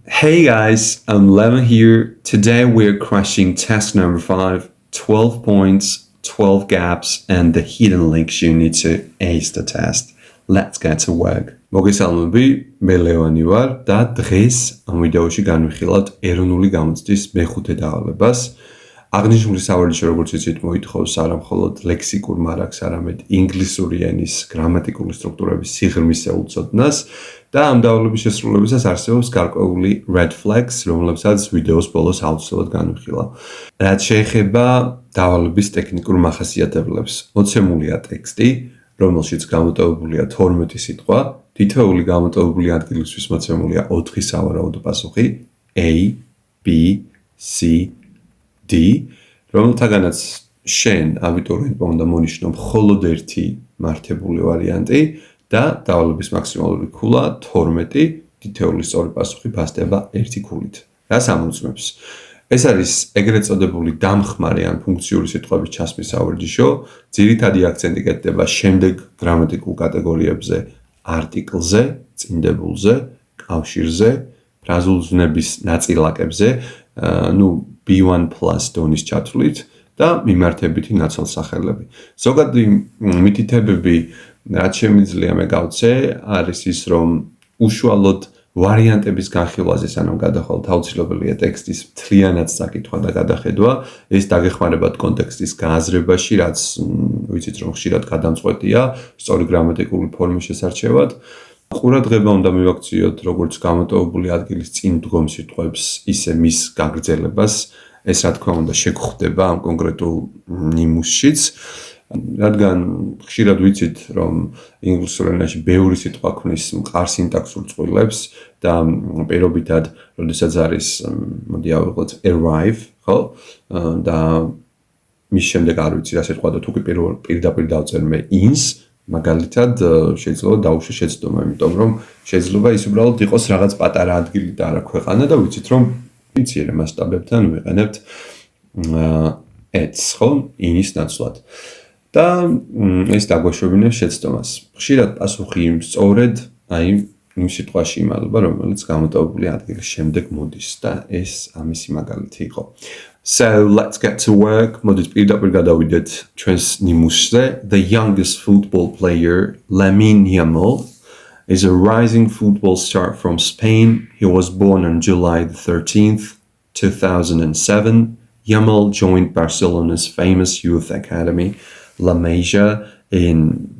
Hey guys, I'm Lemon here. Today we're crushing test number 5, 12 points, 12 gaps, and the hidden links you need to ace the test. Let's get to work. მოგესალმები, მე ლევანი ვარ და დღეს ამ ვიდეოში განვიხილავთ ეროვნული გამოცდის მეხუთე დავალებას. აღნიშნული სავარჯიშო როგორც იცით მოითხოვს არა მხოლოდ ლექსიკურ მარაგს, არამედ ინგლისური ენის გრამატიკული სტრუქტურების სიღრმისეულ ცოდნას და ამ დავალების შესრულებისას არსებობს გარკვეული red flags, რომლებსაც ვიდეოს ბოლოს აუცილებლად განვიხილავ. რაც შეეხება დავალების ტექნიკურ მახასიათებლებს, მოცემულია ტექსტი, რომელშიც გამოტოვებულია 12 სიტყვა, თითოეული გამოტოვებული ადგილისთვის მოცემულია 4 სავარაუდო პასუხი A, B, C, D, რომელთაგანაც შენ აბიტურიენტმა უნდა მონიშნო მხოლოდ ერთი მართებული ვარიანტი და დავალების მაქსიმალური ქულა 12, თითოეული სწორი პასუხი ფასდება 1 ქულით. რას ამოწმებს? ეს არის ეგრეთ წოდებული დამხმარე ან ფუნქციური სიტყვების ჩასმის სავარჯიშო, ძირითადი აქცენტი კეთდება შემდეგ გრამატიკულ კატეგორიებზე, არტიკლზე, წინდებულზე, კავშირზე, ფრაზულ ზნების ნაწილაკებზე, B1+ დონის ჩათვლით და მიმართებითი ნაცვალსახელები. ზოგადი მითითებები, რაც შემიძლია მე გავცე, არის ის, რომ უშუალოდ ვარიანტების განხილვაზე სანამ გადახვალთ აუცილებელია ტექსტის მთლიანად საკითხვა და გადახედვა, ეს დაგეხმარებათ კონტექსტის გააზრებაში, რაც ვიცით რომ ხშირად გადამწყვეტია სწორი გრამატიკული ფორმის შესარჩევად. ყურადღება უნდა მივაქციოთ როგორც გამოტოვებული ადგილის წინ დგომ სიტყვებს, ისე მის გაგრძელებას. ეს რა თქმა უნდა შეგხვდება ამ კონკრეტულ ნიმუშშიც. რადგან ხშირად ვიცით რომ ინგლისურ ენაში ბევრი სიტყვა ქმნის მყარ სინტაქსურ წყვილებს და პირობითად, როდესაც არის, მოდი ავიღოთ arrive, ხო? და მის შემდეგ არ ვიცი რა სიტყვა და თუ კი პირდაპირ დავწერ მე ins, მაგალითად შეიძლება დაუშვი შეცდომა, იმიტომ რომ შეიძლება ის უბრალოდ იყოს რაღაც პატარა ადგილი და არა ქვეყანა და ვიცით რომ მცირე მასშტაბებთან ვიყენებთ ets, ხო? inis ნაცვლად. და ეს დაგვაშვებინებს შეცდომას. ხშირად პასუხი სწორედ აი იმ სიტყვაში იმალება, რომელიც გამოტოვებული ადგილის შემდეგ მოდის და ეს ამისი მაგალითი იყო. So let's get to work. მოდით პირდაპირ გადავიდეთ ჩვენს ნიმუშზე. The youngest football player, Lamine Yamal, is a rising football star from Spain. He was born on July 13th, 2007. Yamal joined Barcelona's famous youth academy, La Masia, in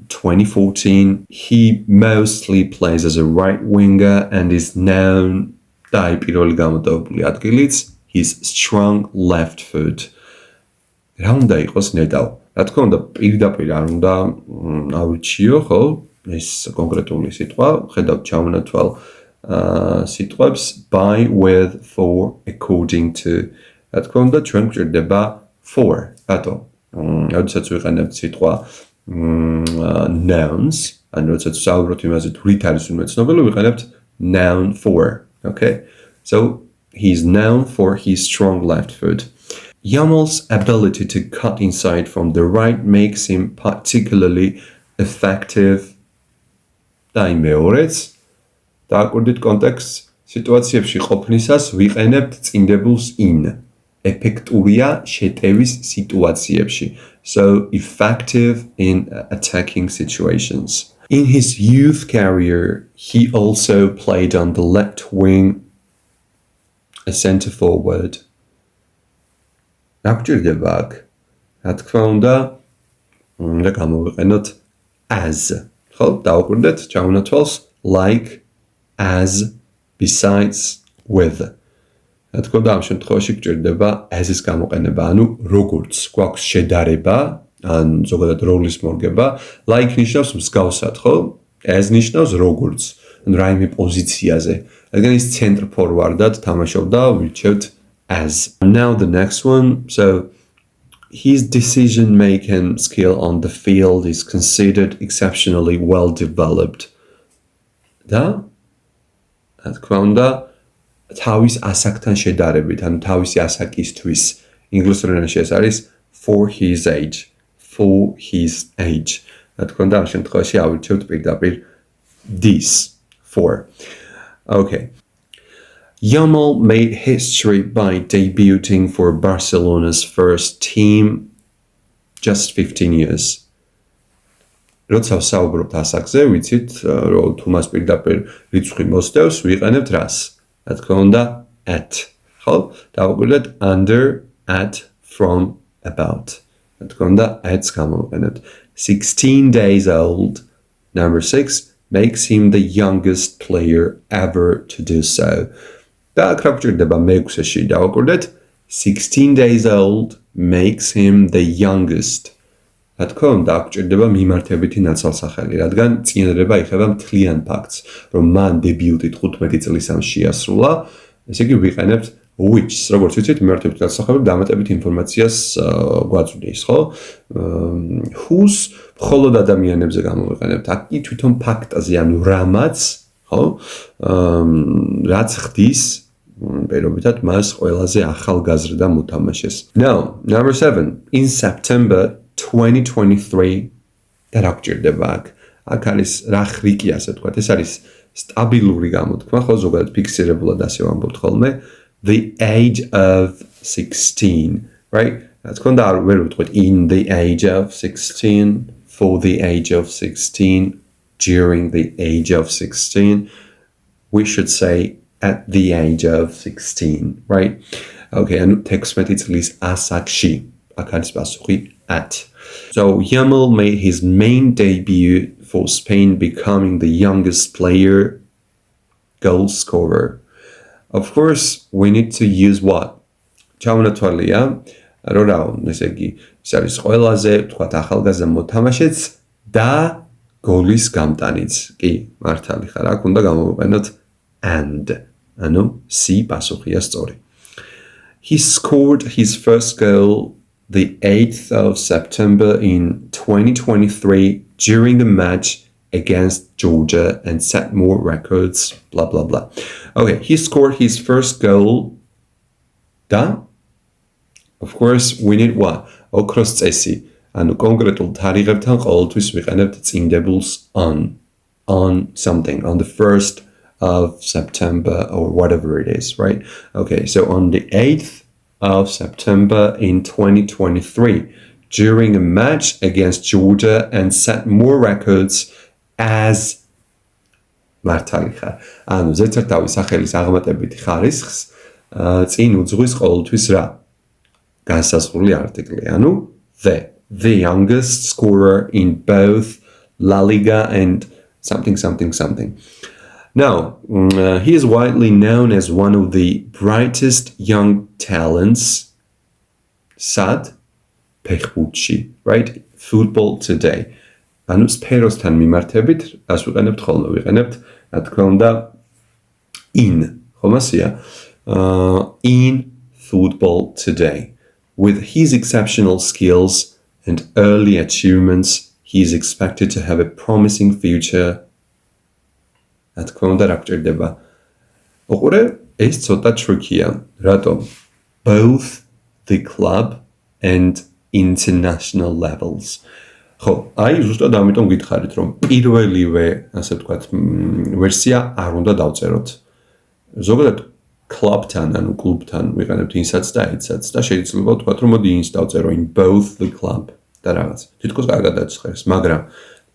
2014. He mostly plays as a right winger and is known by პირველი გამოტოვებული ადგილიც his strong left foot. რა უნდა იყოს ნეტავ? რა თქმა უნდა პირდაპირ არ უნდა ავრჩიო, ხო? ეს კონკრეტული სიტყვა, ხედავთ ჩამონათვალ სიტყვებს by, with, for, according to. რა თქმა უნდა ჩვენ გვჭირდება for. რატო? როდესაც ვიყენებთ სიტყვა nouns, ან როდესაც ვსაუბრობთ იმაზე თუ რით არის უნდა ცნობილი, ვიყენებთ noun for, okay? So he's known for his strong left foot. Yamal's ability to cut inside from the right makes him particularly effective. და იმ მეორეც დააკვირდით კონტექსტს, სიტუაციებში ყოფნისას ვიყენებთ წინდებულს in. ეფექტურია შეტევის სიტუაციებში. So effective in attacking situations. In his youth career, he also played on the left wing, a center forward. რა გვჭირდება აქ? რა თქმა უნდა, უნდა გამოვიყენოთ as. ხო, დავაკვირდეთ ჩამონათვალს like, as, besides, with. რა თქმა უნდა, ამ შემთხვევაში გვჭირდება as-ის გამოყენება, ანუ როგორც გვაქვს შედარება, ან ზოგადად როლის მორგება, like ნიშნავს მსგავსად, ხო? as ნიშნავს როგორც, ან რაიმე პოზიციაზე. რადგან ის ცენტრ ფორვარდად თამაშობდა, ვირჩევთ as. Now the next one, so his decision-making skill on the field is considered exceptionally well developed. და რა თქმა უნდა, თავის ასაკთან შედარებით, ანუ თავისი ასაკისთვის, ინგლისურ ენაში ეს არის for his age, for his age. რა თქმა უნდა, ამ შემთხვევაში ავირჩევთ პირდაპირ this, for. Okay. Yamal made history by debuting for Barcelona's first team just 15 years. როცა ვსაუბრობთ ასაკზე, ვიცით, რომ თუ მას პირდაპირ რიცხვი მოსდევს, ვიყენებთ რას? რა თქმა უნდა, at. ხო? დავუკვირდეთ under, at, from, about. რა თქმა უნდა, at's გამოვიყენებთ. 16 days old, number 6, makes him the youngest player ever to do so. და აქ რა გვჭირდება მეექვსეში დავუკვირდეთ 16 days old makes him the youngest. რა თქმა უნდა, აქ გვჭირდება მიმართებითი ნაცვალსახელი, რადგან წინადადება ეხება მთლიან ფაქტს, რომ მან დებიუტი 15 წლისამ შეასრულა, ესე იგი ვიყენებთ which, როგორც ვიცით, მიმართებითი ნაცვალსახელი დამატებით ინფორმაციას გვაწვდის, ხო? whose მხოლოდ ადამიანებზე გამოვიყენებთ. აქ კი თვითონ ფაქტაზე, ანუ რამაც, ხო? რაც ხდის პირობითად მას ყველაზე ახალგაზრდა მოთამაშეს. Now, number 7, in September 2023 და რა გვჭირდება აქ? აქ არის რა ხრიკი, ასე ვთქვათ, ეს არის სტაბილური გამოთქმა, ხო, ზოგადად ფიქსირებულად ასე ვამბობთ ხოლმე, the age of 16, right? რა თქმა უნდა, არ ვერ ვთქვით in the age of 16, for the age of 16, during the age of 16, we should say at the age of 16, right? Okay, and 16 წლის ასაკში, აქ არის პასუხი at. So Yamal made his main debut for Spain, becoming the youngest player goal scorer. Of course, we need to use what? ჩაუნათვალია, რომ რა, ესე იგი, ეს არის ყველაზე, თქვათ, ახალგაზრდა მოთამაშეც და გოლის გამტანიც. კი, მართალი ხარ, აქ უნდა გამოვიყენოთ and. ანუ C პასუხია სწორი. He scored his first goal the 8th of September in 2023 during the match against Georgia and set more records, blah, blah, blah. Okay, he scored his first goal. Da? Of course, we need what? ოქროს წესი. ანუ კონკრეტულ თარიღებთან ყოველთვის ვიყენებთ წინდებულს on something, on the 1st of September or whatever it is, right? Okay, so on the 8th of September in 2023, during a match against Georgia and set more records as მართალი ხარ. ანუ ზეცერტავის სახელის აღმატებითი ხარისხს წინ უძღვის ყოველთვის რა? განსაზღვრული არტიკლი. ანუ the youngest scorer in both La Liga and something. Now, he is widely known as one of the brightest young talents, sad, ფეხბურთში, right? Football today. ანუ სფეროსთან მიმართებით, რას ვიყენებთ ხოლმე? ვიყენებთ, რა თქმა უნდა, in, ხომ ასეა? In football today. With his exceptional skills and early achievements, he is expected to have a promising future. რა თქმა უნდა, რა გვჭირდება? უყურე, ეს ცოტა tricky-ია. რატომ? Both the club and international levels. ხო, აი ზუსტად ამიტომ გითხარით, რომ პირველივე, ასე ვთქვათ, ვერსია არ უნდა დავწეროთ. ზოგადად club-თან, ანუ კლუბთან ვიყენებთ inსაც და itსაც და შეიძლება ვთქვათ, რომ მოდი ins დავწერო in both the club და რაღაც. თითქოს კარგად დაცხერს, მაგრამ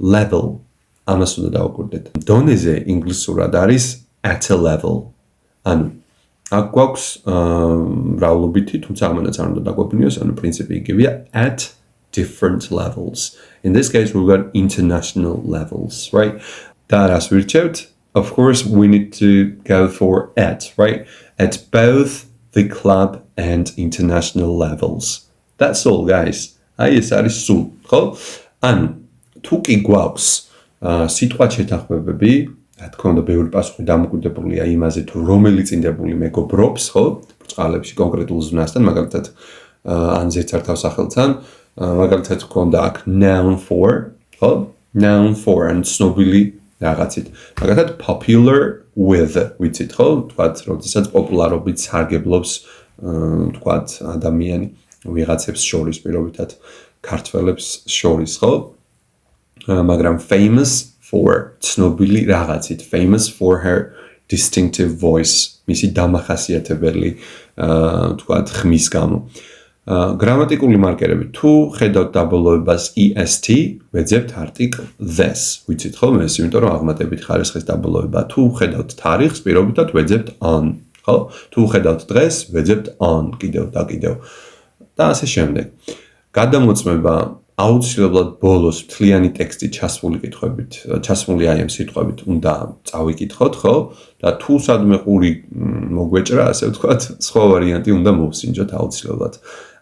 level ამას უნდა დავაკვირდეთ. დონეზე ინგლისურად არის at a level. ანუ აქ გვაქვს მრავლობითი, თუმცა ამანაც არ უნდა დაგვეფინიოს, ანუ პრინციპი იგივეა at different levels. In this case, we've got international levels, right? და რას ვირჩევთ? Of course, we need to go for at, right? At both the club and international levels. That's all, guys. აი ეს არის სულ, ხო? ანუ თუ კი გვაქვს სიტყვათ შეთანხმებები, რა თქმა უნდა, ბევრი პასუხი დამოკიდებულია იმაზე, თუ რომელი წინდებული მეგობრობს, ხო? ბრწყალებში კონკრეტულ ზნასთან, მაგალითად, ან ზეცერტავს სახელთან, მაგალითად გქონდა აქ noun for, ხო? Noun for and ცნობილი რაღაცით. მაგალითად popular with, ვიცით, ხო? თქვათ, როდესაც პოპულარობით სარგებლობს, თქვათ, ადამიანი ვიღაცებს შორის, პირობითად ქართველებს შორის, ხო? მაგრამ famous for ცნობილი რაღაცით, famous for her distinctive voice, მისი დამახასიათებელი თქვათ ხმის გამო. გრამატიკული მარკერები თუ ხედავთ დაბოლოებას est, ვეძებთ article this. ვიცით ხოლმე ეს, იმიტომ რომ აღმატებით ხარისხის დაბოლოება. თუ ხედავთ თარიღს, პირობითად ვეძებთ on. ხო? თუ ხედავთ დღეს, ვეძებთ on, კიდევ და კიდევ. და ასე შემდეგ. გადამოწმება აუცილებლად ბოლოს მთლიანი ტექსტი ჩასმული აი ამ სიტყვებით უნდა წავიკითხოთ, ხო? და თუ სადმე ყური მოგვეჭრა, ასე ვთქვათ, სხვა ვარიანტი უნდა მოვსინჯოთ აუცილებლად.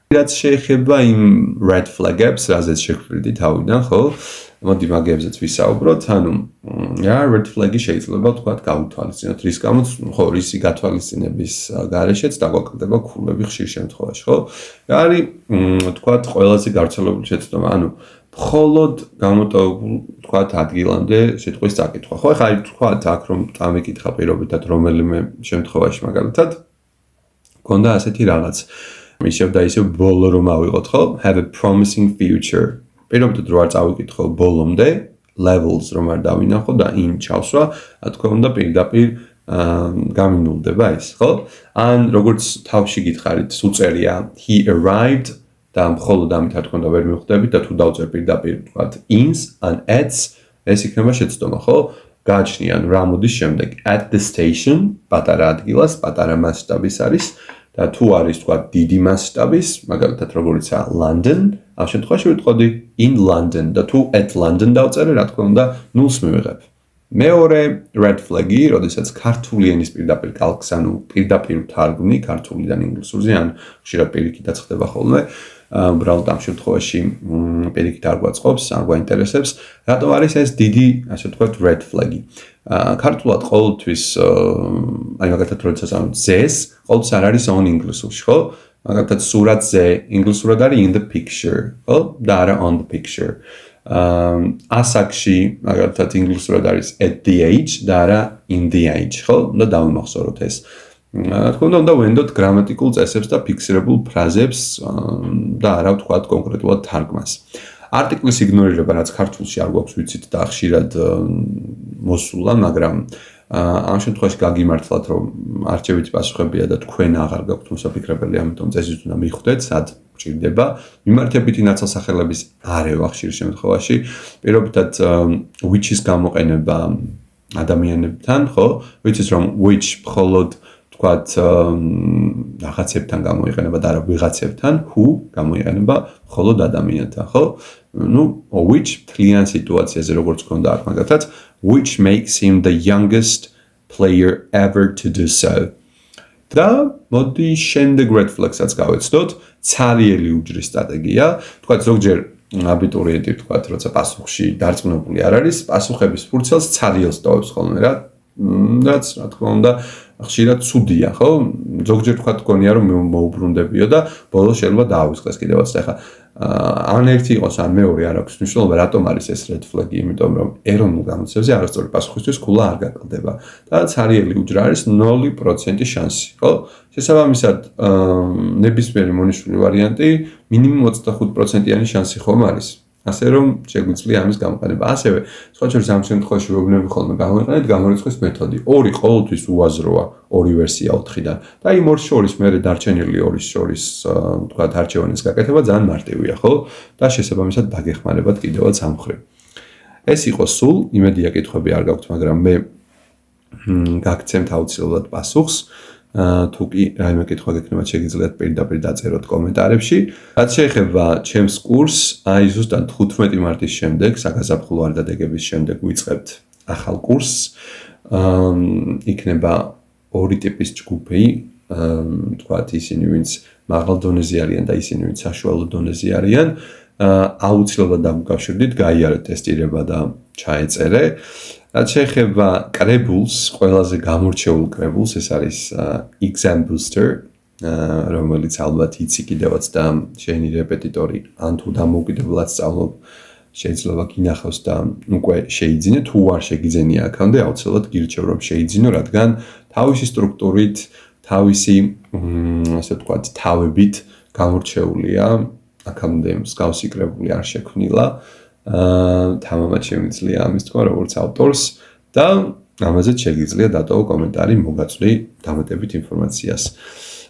რაც შეეხება იმ red flag-ებს, რაზეც შეგვიძლია თავიდან, ხო? მოდი მაგებზეც ვისაუბროთ, ანუ red flag-ი შეიძლება ვთქვათ გაუთვალისწინოთ, რის გამოც, ხო, რისი გათვალისწინების გარეშეც დაგვაკლდება ქულები ხშირ შემთხვევაში, ხო? არის ვთქვათ ყველაზე გავრცელებული შეცდომა, ანუ მხოლოდ გამოტოვებულ ვთქვათ ადგილამდე სიტყვის წაკითხვა. ხო, ხა ვთქვათ აქ რომ წამიკითხა პირობითად რომელიმე შემთხვევაში მაგალითად გქონდა ასეთი რაღაც ისევ და ისევ ბოლო რომ ავიღოთ, ხო? Have a promising future. პირობითად რო არ წავიკითხო ბოლომდე, levels რომ არ დავინახო და in ჩავსვა, რა თქმა უნდა პირდაპირ გამინულდება ეს, ხო? ან როგორც თავში გითხარით, უწერია he arrived და მხოლოდ ამით რა თქმა უნდა ვერ მივხვდებით და თუ დავწერ პირდაპირ ვთქვათ ins ან ats, ეს იქნება შეცდომა, ხო? გააჩნია ან რა მოდის შემდეგ at the station, პატარა ადგილას, პატარა მასშტაბის არის და თუ არის ვთქვათ დიდი მასშტაბის, მაგალითად როგორიცაა London, ამ შემთხვევაში ვიტყოდი in London და თუ at London დავწერე, რა თქმა უნდა, ნულს მივიღებ. მეორე red flag-ი, როდესაც ქართული ენის პირდაპირ კალკს, ანუ პირდაპირ თარგმნი ქართულიდან ინგლისურზე, ან ხშირად პირიქითაც ხდება ხოლმე, უბრალოდ ამ შემთხვევაში პირიქით არ გვაწყობს, არ გვაინტერესებს, რატო არის ეს დიდი, ასე ვთქვათ, red flag-ი. ქართულად ყოველთვის, აი მაგალითად, როდესაც ანუ ძეს, ყოველთვის არ არის on ინგლისურში, ხო? მაგალითად, სურათზე ინგლისურად არის in the picture, ხო? და არა on the picture. ასაკში, მაგალითად, ინგლისურად არის at the age და არა in the age, ხო? და დავიმახსოვროთ ეს. რა თქმა უნდა, უნდა ვენდოთ გრამატიკულ წესებს და ფიქსირებულ ფრაზებს და არა ვთქვათ კონკრეტულად თარგმას. არტიკლის იგნორირება, რაც ქართულში არ გვაქვს ვიცით და ხშირად მოსულა, მაგრამ ამ შემთხვევაში გაგიმართლათ, რომ არჩევითი პასუხებია და თქვენ აღარ გაქვთ მოსაფიქრებელი, ამიტომ წესით უნდა მიხვდეთ, სად გჭირდება. მიმართებითი ნაცალსახელების არევა ხშირ შემთხვევაში, პირობითად which-ის გამოყენება ადამიანებთან, ხო? ვიცით რომ which მხოლოდ ვთქვათ რაღაცებთან გამოიყენება და არა ვიღაცებთან, who გამოიყენება მხოლოდ ადამიანთან, ხო? ну, which მთლიან სიტუაციაზე როგორც გქონდა აქ მაგალითად, which makes him the youngest player ever to do so. და მოდი შემდეგ red flag-საც გავეცდოთ, ცარიელი უჯრის სტრატეგია. ვთქვათ ზოგჯერ აბიტურიენტი ვთქვათ, როცა პასუხში დარწმუნებული არ არის, პასუხების ფურცელს ცარიელს ტოვებს ხოლმე რა. რაც რა თქმა უნდა ხშირად ცუდია, ხო? ზოგჯერ ვთქვათ გონია რომ მოუბრუნდებიო და ბოლოს შეიძლება დაავიწყდეს კიდევაც. ეხლა ან ერთი იყოს, ან მეორე არ აქვს მნიშვნელობა, რატომ არის ეს red flag-ი, იმიტომ რომ ეროვნულ გამოცემებზე არასწორი პასუხისთვის ქულა არ გაკლდება და ცარიელი უჯრა არის 0% შანსი, ხო? შესაბამისად, ნებისმიერი მონიშნული ვარიანტი მინიმუმ 25%-იანი შანსი ხომ არის. ასე რომ შეგვიძლია ამის გამოყენება. ასევე, სხვა შორის ამ შემთხვევაში ვეუბნები ხოლმე გამოიყენეთ გამორიცხვის მეთოდი. 2 ყოველთვის უაზროა, 2 ვერსია 4-დან. და იმ ორ შორის მერე დარჩენილი ორის შორის, ვთქვათ, არჩევანის გაკეთება ძალიან მარტივია, ხო? და შესაბამისად დაგეხმარებათ კიდევაც ამ მხრივ. ეს იყო სულ, იმედია კითხვები არ გაქვთ, მაგრამ მე გაგცემთ აუცილებლად პასუხს. თუ კი რაიმე კითხვა გექნებათ, შეგიძლიათ პირდაპირ დაწეროთ კომენტარებში. რაც შეეხება ჩემს კურსს, აი ზუსტად 15 მარტის შემდეგ, საგაზაფხულო არდადეგების შემდეგ ვიწყებთ ახალ კურსს. იქნება ორი ტიპის ჯგუფი, თქვათ ისინი, ვინც მაღალ დონეზე არიან და ისინი, ვინც საშუალო დონეზე არიან. აუცილებლად დამოკავშირდით, გაიარეთ ტესტირება და ჩაეწერე. რაც შეეხება კრებულს, ყველაზე გამორჩეულ კრებულს, ეს არის exam booster, რომელიც ალბათ იცი კიდევაც და შენი რეპეტიტორი ან თუ დამოუკიდებლად სწავლობ, შეიძლება გინახავს და უკვე შეიძინე, თუ არ შეგიძენია აქამდე, აუცილებლად გირჩევ რომ შეიძინო, რადგან თავისი სტრუქტურით, თავისი, ასე ვთქვათ, თავებით გამორჩეულია, აქამდე მსგავსი კრებული არ შექმნილა. თამამად შემიძლია ამის თქვა როგორც ავტორს და ამაზე შეგიძლია დატოვო კომენტარი, მოგაწვდი დამატებით ინფორმაციას.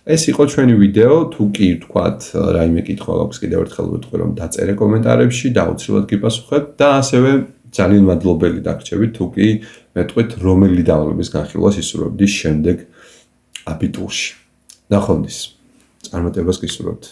ეს იყო ჩვენი ვიდეო, თუ კი ვთქვათ, რაიმე კითხვა გაქვს კიდევ ერთხელ ვიტყვი რომ დაწერე კომენტარებში, დაუცილებლად გიპასუხებ და ასევე ძალიან მადლობელი დაგრჩებით, თუ კი მეტყვით რომელი დაბლობის განხილვას ისურვებდი შემდეგ აბიტურში. ნახვამდის. წარმატებას გისურვებთ.